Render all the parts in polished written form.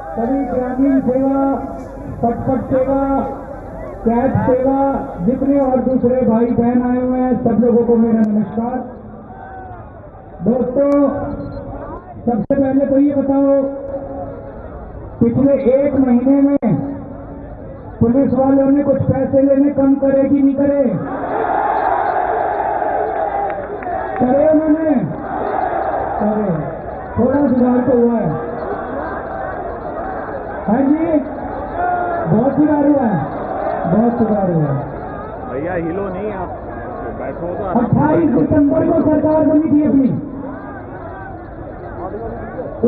सभी ग्रामीण सेवा, पटपट सेवा, कैश सेवा, जितने और दूसरे भाई बहन आए हुए हैं, सब लोगों को मेरा नमस्कार। दोस्तों, सबसे पहले तो ये बताओ, पिछले 1 महीने में पुलिस वालों ने कुछ पैसे लेने कम करे कि नहीं करे? करे उन्होंने? करे। थोड़ा सुधार तो हुआ है। हाँ जी, बहुत सुधार हुआ है, बहुत सुधार हुआ है। भैया हिलो नहीं, आप बैठो तो। 28 दिसंबर को सरकार बनी थी अपनी।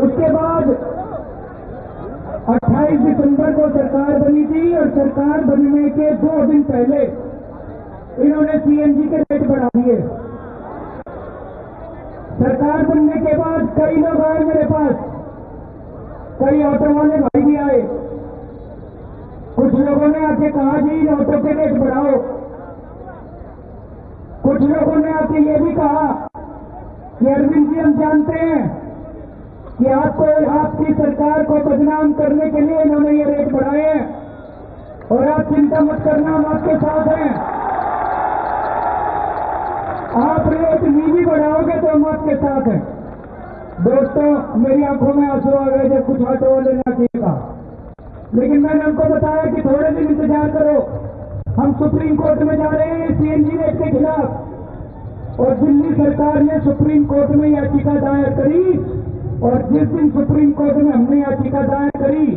उसके बाद 28 दिसंबर को सरकार बनी थी और सरकार बनने के 2 दिन पहले इन्होंने सीएनजी के रेट बढ़ा दिए। सरकार बनने के बाद कई लोग आए मेरे पास, कई ऑटो वाले भाई भी आए। कुछ लोगों ने आके कहा जी ऑटो के रेट बढ़ाओ। कुछ लोगों ने आके ये भी कहा कि अरविंद जी, हम जानते हैं कि आपको, आपकी सरकार को बदनाम करने के लिए इन्होंने ये रेट बढ़ाए हैं और आप चिंता मत करना, हम आपके साथ हैं। आप रेट नहीं भी बढ़ाओगे तो हम आपके साथ हैं। दोस्तों, मेरी आंखों में आंसू आ गए जब कुछ ऑटो वाले ने कहा, लेकिन मैंने उनको बताया कि थोड़े दिन इंतजार करो, हम सुप्रीम कोर्ट में जा रहे हैं सीएनजी रेट के खिलाफ। और दिल्ली सरकार ने सुप्रीम कोर्ट में याचिका दायर करी और जिस दिन सुप्रीम कोर्ट में हमने याचिका दायर करी,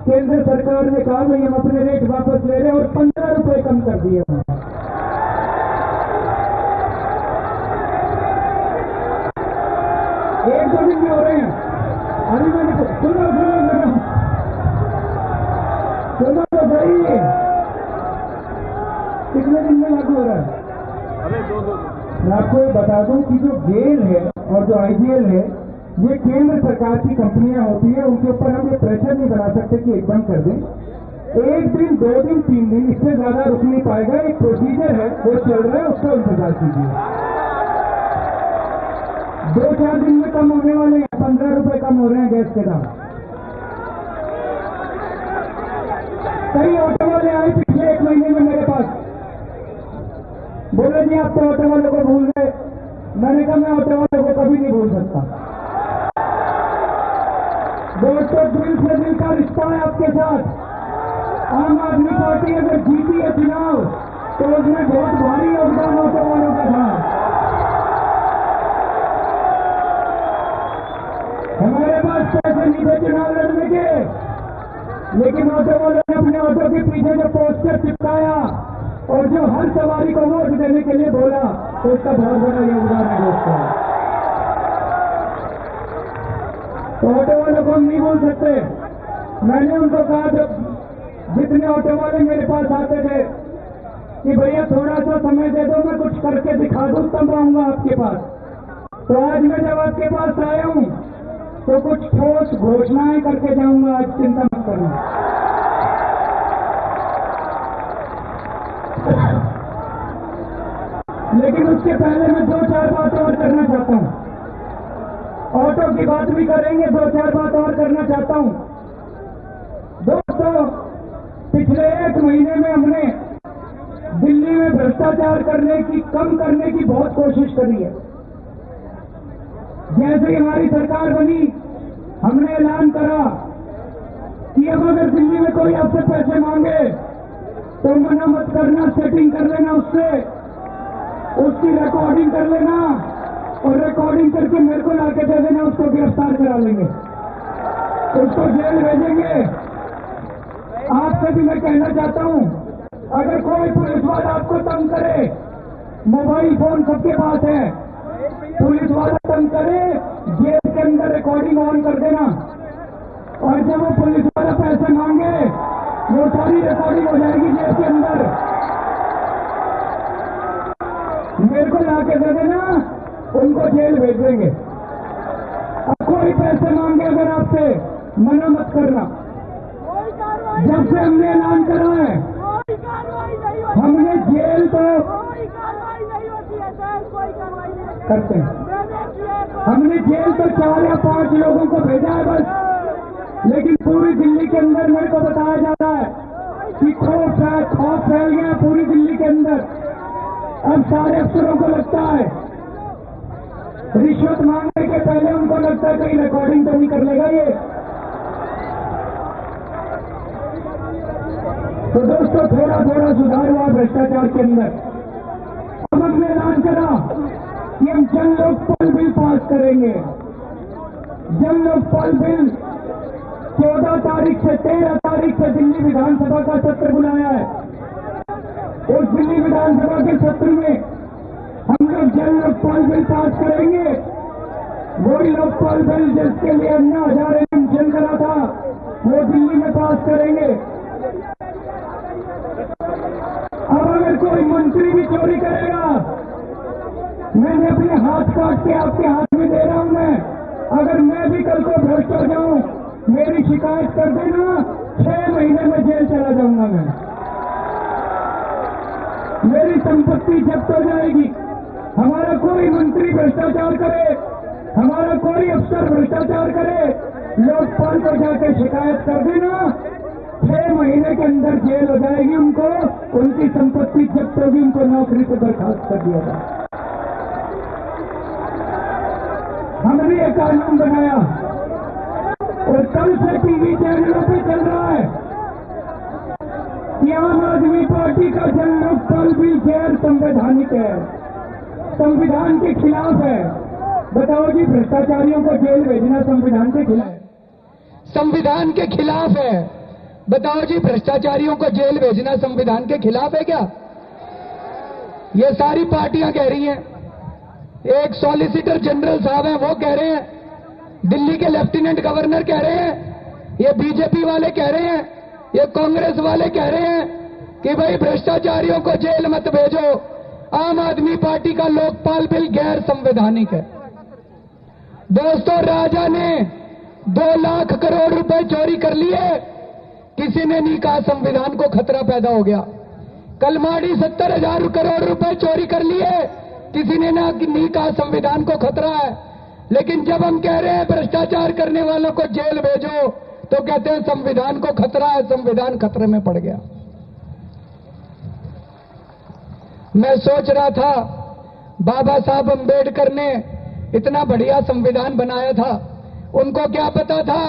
केंद्र सरकार ने कहा भाई हम अपने रेट वापस ले रहे हैं और 15 रुपए कम कर दिए। 1-2 दिन में हो रहे हैं। अभी मैंने सुनो तो भाई, कितने दिन में लागू हो रहा है? अरे 2 मैं आपको ये बता दूं कि जो गेल है और जो आईजीएल है, ये केंद्र सरकार की कंपनियां होती है, उनके ऊपर हम ये प्रेशर नहीं बना सकते कि एकदम कर दें। 1 दिन, 2 दिन, 3 दिन, इससे ज्यादा रुक नहीं पाएगा। एक प्रोसीजर है, वो चल रहा है, उसका इंतजार कीजिए। 2-4 दिन में कम होने वाले हैं, 15 रुपए कम हो रहे हैं गैस के दाम। कई ऑटो वाले आए पिछले 1 महीने में मेरे पास, बोले जी आप तो ऑटो वालों को भूल गए। मैंने कहा मैं ऑटो वालों को कभी नहीं भूल सकता। दोस्तों, दिल से दिल का रिश्ता है आपके साथ। आम आदमी पार्टी अगर जीती है चुनाव तो उसमें बहुत भारी योगदान ऑटो वालों का था। हमारे पास पैसे नहीं थे चुनाव लड़ने के, लेकिन ऑटो वालों ने अपने ऑटो के पीछे जो पोस्टर चिपकाया और जो हर सवारी को वोट देने के लिए बोला, तो उसका बहुत बड़ा योगदान है दोस्तों। तो ऑटो वालों को हम नहीं बोल सकते। मैंने उनको कहा, जब जितने ऑटो वाले मेरे पास आते थे कि भैया थोड़ा सा समय दे दो, मैं कुछ करके दिखा दूं तब आऊंगा आपके पास। तो आज मैं जब आपके पास आया हूं तो कुछ ठोस घोषणाएं करके जाऊंगा। आज चिंता मत करना। लेकिन उसके पहले मैं 2-4 बात और करना चाहता हूं। ऑटो की बात भी करेंगे, 2-4 बात और करना चाहता हूं। दोस्तों, पिछले 1 महीने में हमने दिल्ली में भ्रष्टाचार कम करने की बहुत कोशिश करी है। जैसे ही हमारी सरकार बनी, हमने ऐलान करा कि अब अगर दिल्ली में कोई आपसे पैसे मांगे तो मना मत करना, सेटिंग कर लेना उससे, उसकी रिकॉर्डिंग कर लेना और रिकॉर्डिंग करके मेरे को लाके दे देना, उसको गिरफ्तार करा लेंगे, उसको जेल भेजेंगे। आपसे भी मैं कहना चाहता हूं, अगर कोई पुलिस वाला आपको तंग करे, मोबाइल फोन सबके पास है, पुलिस वाला तंग करे, जेल के अंदर रिकॉर्डिंग ऑन कर देना और जब वो पुलिस वाला पैसे मांगे, वो सारी रिकॉर्डिंग हो जाएगी जेल के अंदर। मेरे को लाके दे देना, उनको जेल भेज देंगे। अब कोई पैसे मांगे अगर आपसे, मना मत करना। जब से हमने ऐलान करा है, हमने जेल तो करते हैं, हमने जेल तो 4 या 5 लोगों को भेजा है बस। लेकिन पूरी दिल्ली के अंदर मेरे को बताया जा रहा है कि खौफ फैल गया है पूरी दिल्ली के अंदर। अब सारे अफसरों को लगता है रिश्वत मांगने के पहले उनको लगता है कहीं रिकॉर्डिंग तो नहीं कर लेगा ये। तो दोस्तों थोड़ा थोड़ा सुधार हुआ भ्रष्टाचार के अंदर। अब हमने ऐलान करा कि हम जन लोकपाल बिल पास करेंगे। जन लोकपाल बिल 14 तारीख से 13 तारीख से दिल्ली विधानसभा का सत्र बुलाया है। उस दिल्ली विधानसभा के सत्र में हम लोग जन लोकपाल बिल पास करेंगे। वही लोकपाल बिल जिसके लिए अन्ना हजारे जन करा था वो दिल्ली में पास करेंगे। अब अगर कोई मंत्री भी चोरी करेगा, मैंने अपने हाथ काट के आपके हाथ में दे रहा हूं मैं, अगर मैं भी कल को भ्रष्ट हो जाऊं, मेरी शिकायत कर देना, 6 महीने में जेल चला जाऊंगा मैं। मेरी संपत्ति जब्त हो जाएगी। हमारा कोई मंत्री भ्रष्टाचार करे, हमारा कोई अफसर भ्रष्टाचार करे, लोकपाल को जाकर शिकायत कर देना, 6 महीने के अंदर जेल हो जाएगी उनको, उनकी संपत्ति जब्त होगी, उनको नौकरी से बर्खास्त कर दिया जाए। हमने ये कानून बनाया और कल से टीवी चैनलों पे चल रहा है कि आम आदमी पार्टी का जन लोकपाल बिल गैर संवैधानिक है, संविधान के खिलाफ है। बताओ जी, भ्रष्टाचारियों को जेल भेजना संविधान के खिलाफ है? संविधान के खिलाफ है। बताओ जी, भ्रष्टाचारियों को जेल भेजना संविधान के खिलाफ है क्या? ये सारी पार्टियां कह रही हैं। एक सॉलिसिटर जनरल साहब हैं, वो कह रहे हैं, दिल्ली के लेफ्टिनेंट गवर्नर कह रहे हैं, ये बीजेपी वाले कह रहे हैं, ये कांग्रेस वाले कह रहे हैं कि भाई भ्रष्टाचारियों को जेल मत भेजो, आम आदमी पार्टी का लोकपाल बिल गैर संवैधानिक है। दोस्तों, राजा ने 2 लाख करोड़ रुपए चोरी कर लिए, किसी ने नहीं कहा संविधान को खतरा पैदा हो गया। कलमाड़ी 70,000 करोड़ रुपए चोरी कर लिए, किसी ने नहीं कहा संविधान को खतरा है। लेकिन जब हम कह रहे हैं भ्रष्टाचार करने वालों को जेल भेजो, तो कहते हैं संविधान को खतरा है, संविधान खतरे में पड़ गया। मैं सोच रहा था, बाबा साहब अंबेडकर ने इतना बढ़िया संविधान बनाया था, उनको क्या पता था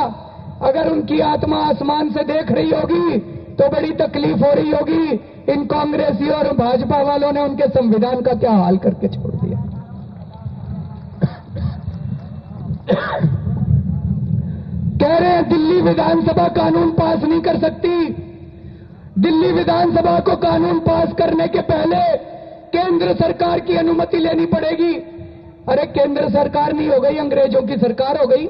अगर उनकी आत्मा आसमान से देख रही होगी तो बड़ी तकलीफ हो रही होगी। इन कांग्रेसी और भाजपा वालों ने उनके संविधान का क्या हाल करके छोड़ दिया। कह रहे हैं दिल्ली विधानसभा कानून पास नहीं कर सकती। दिल्ली विधानसभा को कानून पास करने के पहले केंद्र सरकार की अनुमति लेनी पड़ेगी। अरे केंद्र सरकार नहीं हो गई, अंग्रेजों की सरकार हो गई।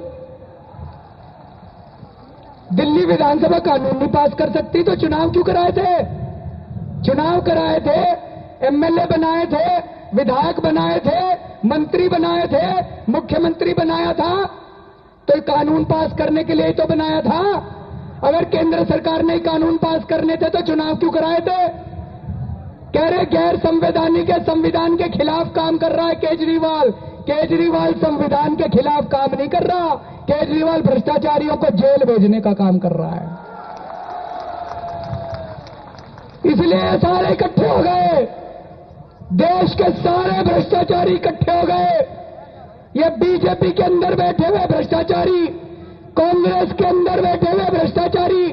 दिल्ली विधानसभा कानून नहीं पास कर सकती तो चुनाव क्यों कराए थे? चुनाव कराए थे, एमएलए बनाए थे, विधायक बनाए थे, मंत्री बनाए थे, मुख्यमंत्री बनाया था, तो कानून पास करने के लिए तो बनाया था। अगर केंद्र सरकार ने कानून पास करने थे तो चुनाव क्यों कराए थे? कह रहे गैर संवैधानिक है, संविधान के खिलाफ काम कर रहा है केजरीवाल। केजरीवाल संविधान के खिलाफ काम नहीं कर रहा, केजरीवाल भ्रष्टाचारियों को जेल भेजने का काम कर रहा है। इसलिए सारे इकट्ठे हो गए, देश के सारे भ्रष्टाचारी इकट्ठे हो गए। ये बीजेपी के अंदर बैठे हुए भ्रष्टाचारी, कांग्रेस के अंदर बैठे हुए भ्रष्टाचारी,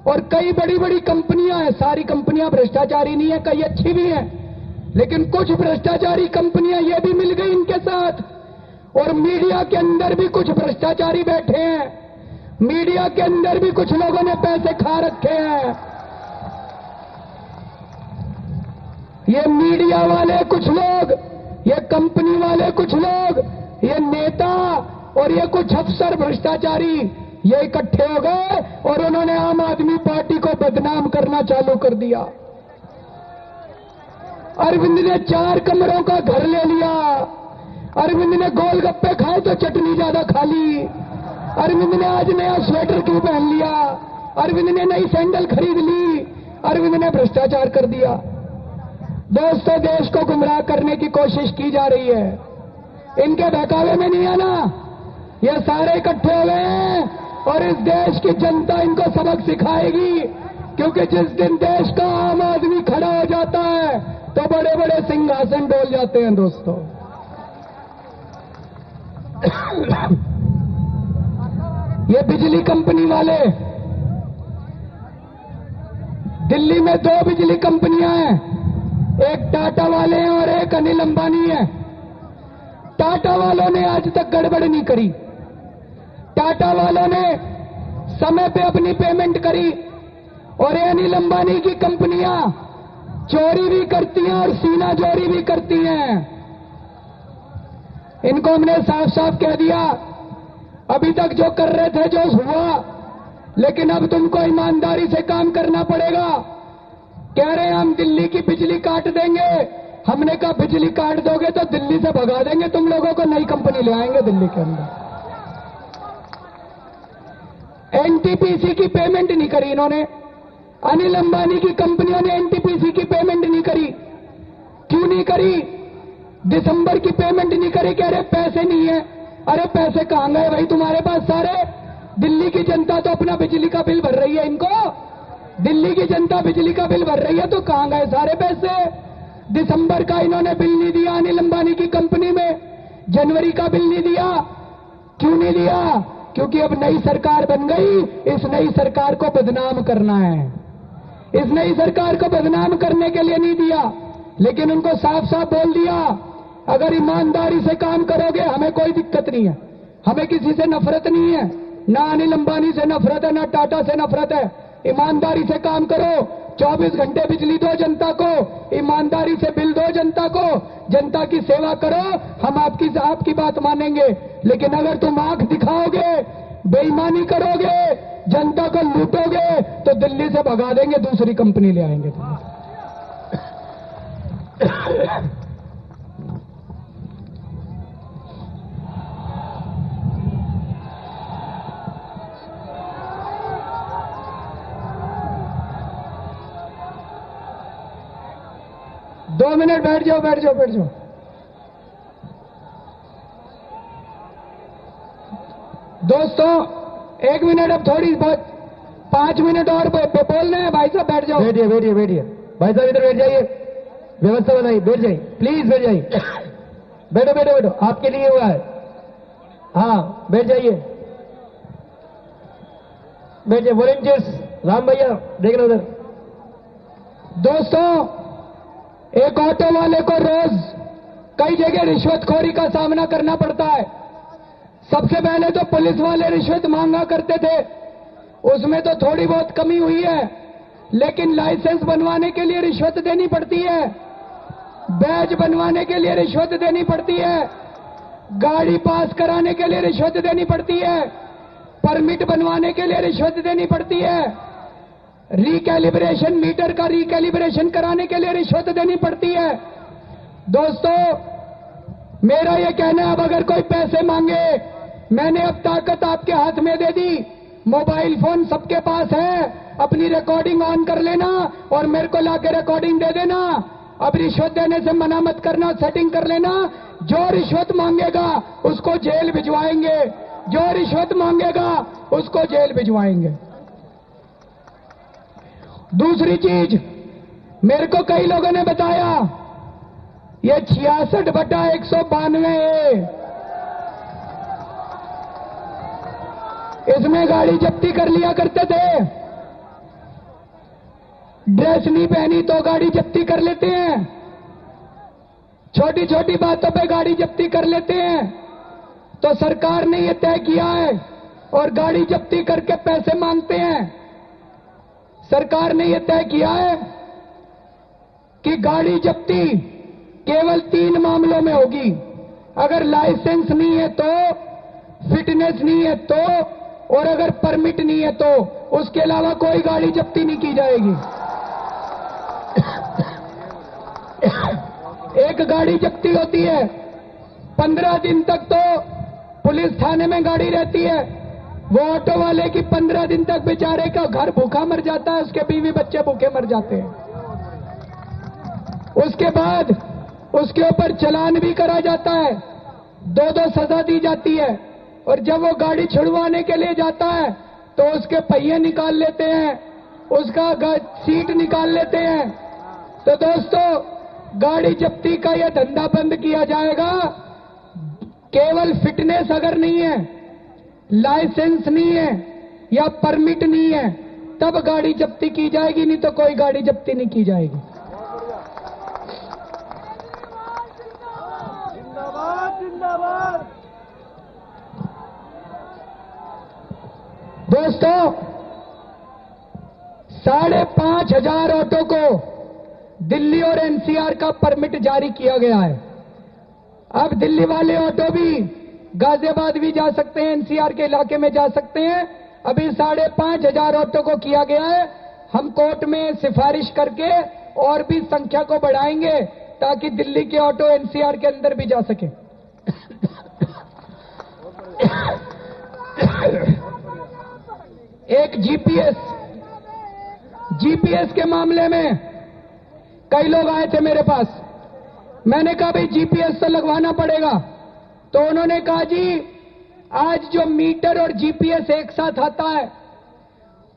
और कई बड़ी बड़ी कंपनियां हैं। सारी कंपनियां भ्रष्टाचारी नहीं है, कई अच्छी भी हैं, लेकिन कुछ भ्रष्टाचारी कंपनियां ये भी मिल गई इनके साथ। और मीडिया के अंदर भी कुछ भ्रष्टाचारी बैठे हैं, मीडिया के अंदर भी कुछ लोगों ने पैसे खा रखे हैं। ये मीडिया वाले कुछ लोग, ये कंपनी वाले कुछ लोग, ये नेता और ये कुछ अफसर भ्रष्टाचारी, ये इकट्ठे हो गए और उन्होंने आम आदमी पार्टी को बदनाम करना चालू कर दिया। अरविंद ने 4 कमरों का घर ले लिया, अरविंद ने गोलगप्पे खाए तो चटनी ज्यादा खा ली, अरविंद ने आज नया स्वेटर क्यों पहन लिया, अरविंद ने नई सैंडल खरीद ली, अरविंद ने भ्रष्टाचार कर दिया। दोस्तों, देश को गुमराह करने की कोशिश की जा रही है, इनके बहकावे में नहीं आना। ये सारे इकट्ठे हो गए हैं और इस देश की जनता इनको सबक सिखाएगी, क्योंकि जिस दिन देश का आम आदमी खड़ा हो जाता है तो बड़े बड़े सिंहासन डोल जाते हैं दोस्तों। ये बिजली कंपनी वाले, दिल्ली में 2 बिजली कंपनियां हैं, एक टाटा वाले हैं और एक अनिल अंबानी है। टाटा वालों ने आज तक गड़बड़ नहीं करी। टाटा वालों ने समय पे अपनी पेमेंट करी, और अनिल अंबानी की कंपनियां चोरी भी करती हैं और सीना चोरी भी करती हैं। इनको हमने साफ साफ कह दिया, अभी तक जो कर रहे थे जो हुआ, लेकिन अब तुमको ईमानदारी से काम करना पड़ेगा। कह रहे हैं हम दिल्ली की बिजली काट देंगे। हमने कहा बिजली काट दोगे तो दिल्ली से भगा देंगे तुम लोगों को, नई कंपनी ले आएंगे दिल्ली के अंदर। एनटीपीसी की पेमेंट नहीं करी इन्होंने, अनिल अंबानी की कंपनियों ने एनटीपीसी की पेमेंट नहीं करी। क्यों नहीं करी? दिसंबर की पेमेंट नहीं करी, कह रहे पैसे नहीं है। अरे पैसे कहां गए भाई तुम्हारे पास सारे? दिल्ली की जनता तो अपना बिजली का बिल भर रही है, इनको दिल्ली की जनता बिजली का बिल भर रही है, तो कहां गए सारे पैसे? दिसंबर का इन्होंने बिल नहीं दिया अनिल अंबानी की कंपनी में, जनवरी का बिल नहीं दिया। क्यों नहीं दिया? क्योंकि अब नई सरकार बन गई, इस नई सरकार को बदनाम करना है। इस नई सरकार को बदनाम करने के लिए नहीं दिया, लेकिन उनको साफ साफ बोल दिया, अगर ईमानदारी से काम करोगे हमें कोई दिक्कत नहीं है, हमें किसी से नफरत नहीं है, ना अनिल अंबानी से नफरत है, ना टाटा से नफरत है। ईमानदारी से काम करो, 24 घंटे बिजली दो जनता को, ईमानदारी से बिल दो जनता को, जनता की सेवा करो, हम आपकी बात मानेंगे। लेकिन अगर तुम आंख दिखाओगे, बेईमानी करोगे, जनता को लूटोगे, तो दिल्ली से भगा देंगे, दूसरी कंपनी ले आएंगे। 2 मिनट बैठ जाओ, बैठ जाओ, बैठ जाओ। दोस्तों 1 मिनट, अब थोड़ी बहुत 5 मिनट और बोलने हैं। भाई साहब बैठ जाओ। बैठिए बैठिए बैठिए, भाई साहब इधर बैठ जाइए, व्यवस्था बनाइए, बैठ जाइए, प्लीज बैठ जाइए। बैठो बैठो बैठो, आपके लिए हुआ है। हाँ बैठ जाइए, बैठ जाइए। वॉलंटियर्स, राम भैया देखना उधर। दोस्तों, एक ऑटो वाले को रोज कई जगह रिश्वतखोरी का सामना करना पड़ता है। सबसे पहले तो पुलिस वाले रिश्वत मांगा करते थे, उसमें तो थोड़ी बहुत कमी हुई है, लेकिन लाइसेंस बनवाने के लिए रिश्वत देनी पड़ती है, बैज बनवाने के लिए रिश्वत देनी पड़ती है, गाड़ी पास कराने के लिए रिश्वत देनी पड़ती है, परमिट बनवाने के लिए रिश्वत देनी पड़ती है, रिकैलिब्रेशन, मीटर का रिकैलिब्रेशन कराने के लिए रिश्वत देनी पड़ती है। दोस्तों, मेरा यह कहना है, अब अगर कोई पैसे मांगे, मैंने अब ताकत आपके हाथ में दे दी, मोबाइल फोन सबके पास है, अपनी रिकॉर्डिंग ऑन कर लेना और मेरे को लाके रिकॉर्डिंग दे देना। अब रिश्वत देने से मना मत करना, सेटिंग कर लेना। जो रिश्वत मांगेगा उसको जेल भिजवाएंगे, जो रिश्वत मांगेगा उसको जेल भिजवाएंगे। दूसरी चीज, मेरे को कई लोगों ने बताया, ये 66/192 है, इसमें गाड़ी जब्ती कर लिया करते थे। ड्रेस नहीं पहनी तो गाड़ी जब्ती कर लेते हैं, छोटी छोटी बातों पे गाड़ी जब्ती कर लेते हैं। तो सरकार ने यह तय किया है और गाड़ी जब्ती करके पैसे मांगते हैं। सरकार ने यह तय किया है कि गाड़ी जब्ती केवल 3 मामलों में होगी, अगर लाइसेंस नहीं है तो, फिटनेस नहीं है तो, और अगर परमिट नहीं है तो, उसके अलावा कोई गाड़ी जब्ती नहीं की जाएगी। एक गाड़ी जब्ती होती है, 15 दिन तक तो पुलिस थाने में गाड़ी रहती है। वो ऑटो वाले की 15 दिन तक बेचारे का घर भूखा मर जाता है, उसके बीवी बच्चे भूखे मर जाते हैं। उसके बाद उसके ऊपर चालान भी करा जाता है, 2-2 सजा दी जाती है। और जब वो गाड़ी छुड़वाने के लिए जाता है तो उसके पहिए निकाल लेते हैं, उसका सीट निकाल लेते हैं। तो दोस्तों, गाड़ी जब्ती का यह धंधा बंद किया जाएगा। केवल फिटनेस अगर नहीं है, लाइसेंस नहीं है या परमिट नहीं है, तब गाड़ी जब्ती की जाएगी, नहीं तो कोई गाड़ी जब्ती नहीं की जाएगी। जिंदाबाद जिंदाबाद। दोस्तों, 5,500 ऑटो को दिल्ली और एनसीआर का परमिट जारी किया गया है। अब दिल्ली वाले ऑटो भी गाजियाबाद भी जा सकते हैं, एनसीआर के इलाके में जा सकते हैं। अभी 5,500 ऑटो को किया गया है। हम कोर्ट में सिफारिश करके और भी संख्या को बढ़ाएंगे ताकि दिल्ली के ऑटो एनसीआर के अंदर भी जा सके। एक जीपीएस के मामले में कई लोग आए थे मेरे पास। मैंने कहा भाई जीपीएस तो लगवाना पड़ेगा। तो उन्होंने कहा जी, आज जो मीटर और जीपीएस एक साथ आता है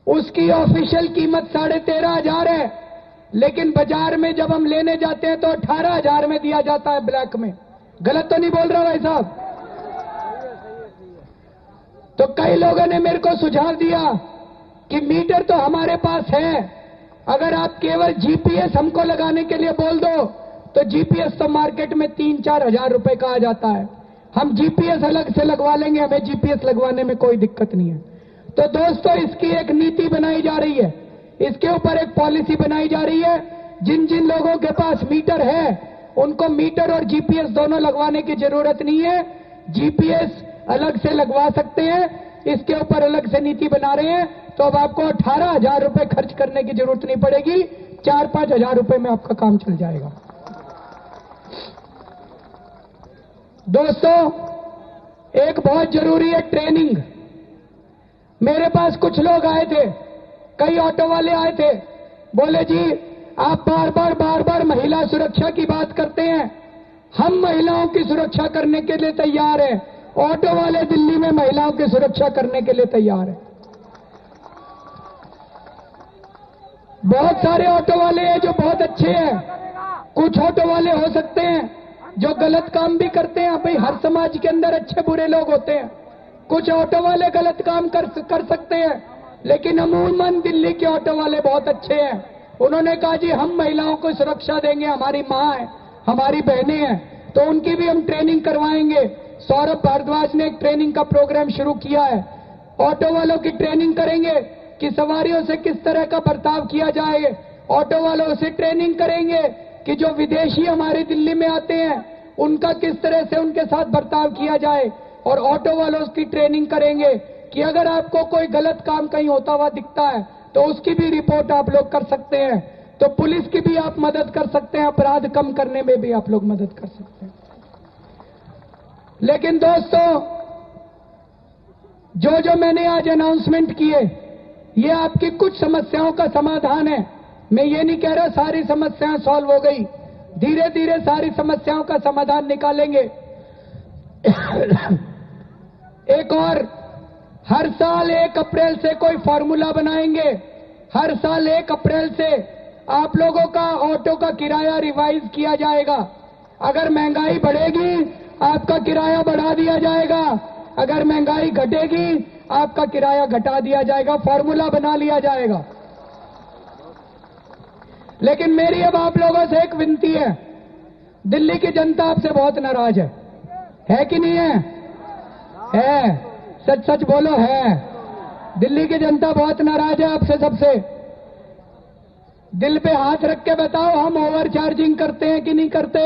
उसकी ऑफिशियल कीमत 13,500 है, लेकिन बाजार में जब हम लेने जाते हैं तो 18,000 में दिया जाता है ब्लैक में। गलत तो नहीं बोल रहा भाई साहब? तो कई लोगों ने मेरे को सुझाव दिया कि मीटर तो हमारे पास है, अगर आप केवल जीपीएस हमको लगाने के लिए बोल दो तो जीपीएस तो मार्केट में 3-4 हजार रुपए का आ जाता है। हम जीपीएस अलग से लगवा लेंगे, हमें जीपीएस लगवाने में कोई दिक्कत नहीं है। तो दोस्तों, इसकी एक नीति बनाई जा रही है, इसके ऊपर एक पॉलिसी बनाई जा रही है। जिन जिन लोगों के पास मीटर है उनको मीटर और जीपीएस दोनों लगवाने की जरूरत नहीं है, जीपीएस अलग से लगवा सकते हैं। इसके ऊपर अलग से नीति बना रहे हैं। तो अब आपको 18,000 रुपए खर्च करने की जरूरत नहीं पड़ेगी, 4-5 हजार रुपए में आपका काम चल जाएगा। दोस्तों, एक बहुत जरूरी है ट्रेनिंग। मेरे पास कुछ लोग आए थे, कई ऑटो वाले आए थे, बोले जी आप बार बार महिला सुरक्षा की बात करते हैं, हम महिलाओं की सुरक्षा करने के लिए तैयार हैं। ऑटो वाले दिल्ली में महिलाओं की सुरक्षा करने के लिए तैयार हैं। बहुत सारे ऑटो वाले हैं जो बहुत अच्छे हैं, कुछ ऑटो वाले हो सकते हैं जो गलत काम भी करते हैं। भाई, हर समाज के अंदर अच्छे बुरे लोग होते हैं। कुछ ऑटो वाले गलत काम कर सकते हैं, लेकिन अमूमन दिल्ली के ऑटो वाले बहुत अच्छे हैं। उन्होंने कहा जी हम महिलाओं को सुरक्षा देंगे, हमारी माँ है, हमारी बहनें हैं, तो उनकी भी हम ट्रेनिंग करवाएंगे। सौरभ भारद्वाज ने एक ट्रेनिंग का प्रोग्राम शुरू किया है। ऑटो वालों की ट्रेनिंग करेंगे कि सवारियों से किस तरह का बर्ताव किया जाए। ऑटो वालों से ट्रेनिंग करेंगे कि जो विदेशी हमारे दिल्ली में आते हैं उनका किस तरह से उनके साथ बर्ताव किया जाए। और ऑटो वालों की ट्रेनिंग करेंगे कि अगर आपको कोई गलत काम कहीं होता हुआ दिखता है तो उसकी भी रिपोर्ट आप लोग कर सकते हैं। तो पुलिस की भी आप मदद कर सकते हैं, अपराध कम करने में भी आप लोग मदद कर सकते हैं। लेकिन दोस्तों, जो मैंने आज अनाउंसमेंट किए, ये आपकी कुछ समस्याओं का समाधान है। मैं ये नहीं कह रहा सारी समस्याएं सॉल्व हो गई, धीरे धीरे सारी समस्याओं का समाधान निकालेंगे। एक और, हर साल 1 अप्रैल से कोई फॉर्मूला बनाएंगे। हर साल 1 अप्रैल से आप लोगों का ऑटो का किराया रिवाइज किया जाएगा। अगर महंगाई बढ़ेगी आपका किराया बढ़ा दिया जाएगा, अगर महंगाई घटेगी आपका किराया घटा दिया जाएगा। फॉर्मूला बना लिया जाएगा। लेकिन मेरी अब आप लोगों से एक विनती है, दिल्ली की जनता आपसे बहुत नाराज है कि नहीं है? है, सच सच बोलो, है। दिल्ली की जनता बहुत नाराज है आपसे। सबसे दिल पे हाथ रख के बताओ, हम ओवर चार्जिंग करते हैं कि नहीं करते?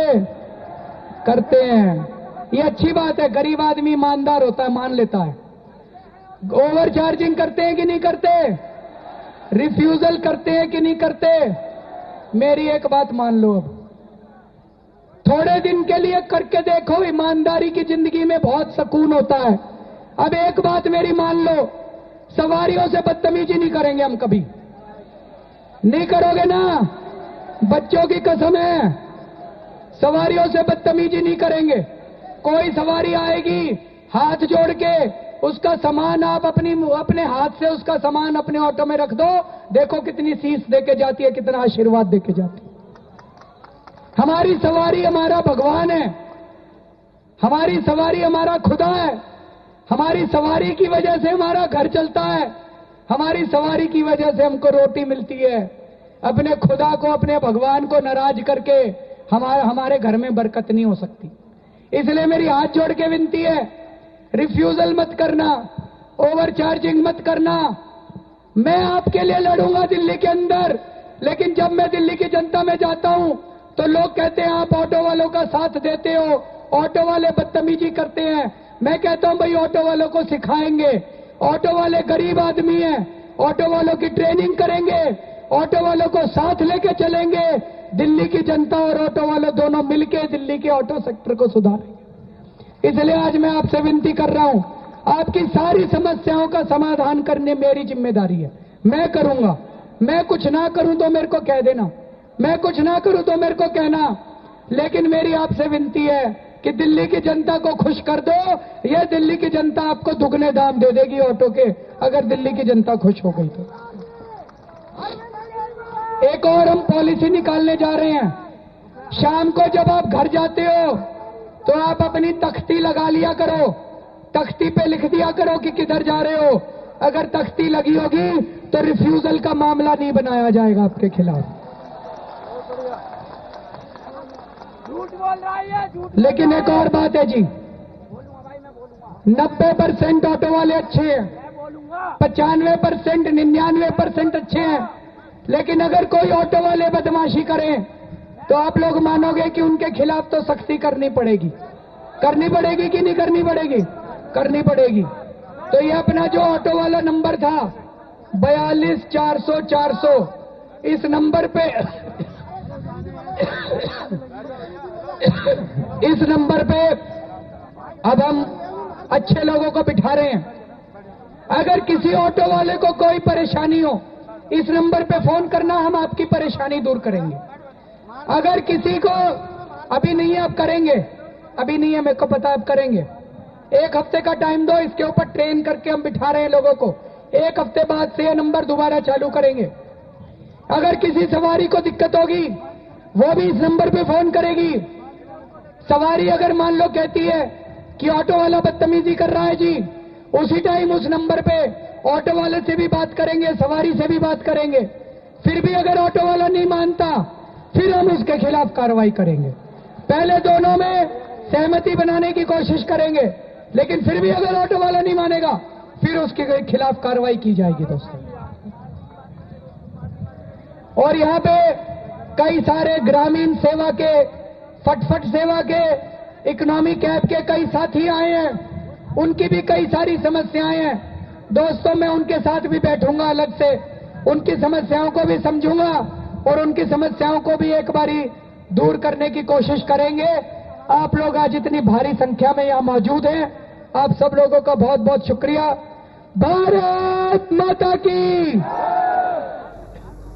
करते हैं। ये अच्छी बात है, गरीब आदमी ईमानदार होता है, मान लेता है। ओवर चार्जिंग करते हैं कि नहीं करते? रिफ्यूजल करते हैं कि नहीं करते? मेरी एक बात मान लो, अब थोड़े दिन के लिए करके देखो, ईमानदारी की जिंदगी में बहुत सुकून होता है। अब एक बात मेरी मान लो, सवारियों से बदतमीजी नहीं करेंगे हम कभी। नहीं करोगे ना? बच्चों की कसम है, सवारियों से बदतमीजी नहीं करेंगे। कोई सवारी आएगी, हाथ जोड़ के उसका सामान आप अपने हाथ से उसका सामान अपने ऑटो में रख दो, देखो कितनी सीस देके जाती है, कितना आशीर्वाद देके जाती है। हमारी सवारी हमारा भगवान है, हमारी सवारी हमारा खुदा है, हमारी सवारी की वजह से हमारा घर चलता है, हमारी सवारी की वजह से हमको रोटी मिलती है। अपने खुदा को, अपने भगवान को नाराज करके हमारे घर में बरकत नहीं हो सकती। इसलिए मेरी हाथ जोड़ के विनती है, रिफ्यूजल मत करना, ओवर चार्जिंग मत करना। मैं आपके लिए लड़ूंगा दिल्ली के अंदर, लेकिन जब मैं दिल्ली की जनता में जाता हूं तो लोग कहते हैं आप ऑटो वालों का साथ देते हो, ऑटो वाले बदतमीजी करते हैं। मैं कहता हूं भाई ऑटो वालों को सिखाएंगे, ऑटो वाले गरीब आदमी हैं, ऑटो वालों की ट्रेनिंग करेंगे, ऑटो वालों को साथ लेके चलेंगे। दिल्ली की जनता और ऑटो वालों दोनों मिलकर दिल्ली के ऑटो सेक्टर को सुधारेंगे। इसलिए आज मैं आपसे विनती कर रहा हूं, आपकी सारी समस्याओं का समाधान करने मेरी जिम्मेदारी है, मैं करूंगा। मैं कुछ ना करूं तो मेरे को कह देना, मैं कुछ ना करूं तो मेरे को कहना, लेकिन मेरी आपसे विनती है कि दिल्ली की जनता को खुश कर दो। यह दिल्ली की जनता आपको दुगने दाम दे देगी ऑटो के, अगर दिल्ली की जनता खुश हो गई तो। एक और हम पॉलिसी निकालने जा रहे हैं। शाम को जब आप घर जाते हो तो आप अपनी तख्ती लगा लिया करो, तख्ती पे लिख दिया करो कि किधर जा रहे हो। अगर तख्ती लगी होगी तो रिफ्यूजल का मामला नहीं बनाया जाएगा आपके खिलाफ। झूठ बोल रहा है, झूठ। लेकिन एक और बात है जी, 90% ऑटो वाले अच्छे हैं, 95%, 99% अच्छे हैं। लेकिन अगर कोई ऑटो वाले बदमाशी करें तो आप लोग मानोगे कि उनके खिलाफ तो सख्ती करनी पड़ेगी। करनी पड़ेगी कि नहीं करनी पड़ेगी? करनी पड़ेगी। तो ये अपना जो ऑटो वाला नंबर था 42400400, इस नंबर पे इस नंबर पे अब हम अच्छे लोगों को बिठा रहे हैं। अगर किसी ऑटो वाले को कोई परेशानी हो, इस नंबर पे फोन करना, हम आपकी परेशानी दूर करेंगे। अगर किसी को अभी नहीं है, अब करेंगे, अभी नहीं है, मेरे को पता, अब करेंगे। 1 हफ्ते का टाइम दो, इसके ऊपर ट्रेन करके हम बिठा रहे हैं लोगों को। 1 हफ्ते बाद से यह नंबर दोबारा चालू करेंगे। अगर किसी सवारी को दिक्कत होगी वो भी इस नंबर पे फोन करेगी। सवारी अगर मान लो कहती है कि ऑटो वाला बदतमीजी कर रहा है जी, उसी टाइम उस नंबर पे ऑटो वाले से भी बात करेंगे, सवारी से भी बात करेंगे। फिर भी अगर ऑटो वाला नहीं मानता, फिर हम उसके खिलाफ कार्रवाई करेंगे। पहले दोनों में सहमति बनाने की कोशिश करेंगे, लेकिन फिर भी अगर ऑटो वाला नहीं मानेगा, फिर उसके खिलाफ कार्रवाई की जाएगी दोस्तों। और यहां पे कई सारे ग्रामीण सेवा के, फटफट सेवा के, इकोनॉमी कैब के कई साथी आए हैं, उनकी भी कई सारी समस्याएं हैं दोस्तों। मैं उनके साथ भी बैठूंगा, अलग से उनकी समस्याओं को भी समझूंगा और उनकी समस्याओं को भी एक बारी दूर करने की कोशिश करेंगे। आप लोग आज इतनी भारी संख्या में यहां मौजूद हैं, आप सब लोगों का बहुत बहुत शुक्रिया। भारत माता की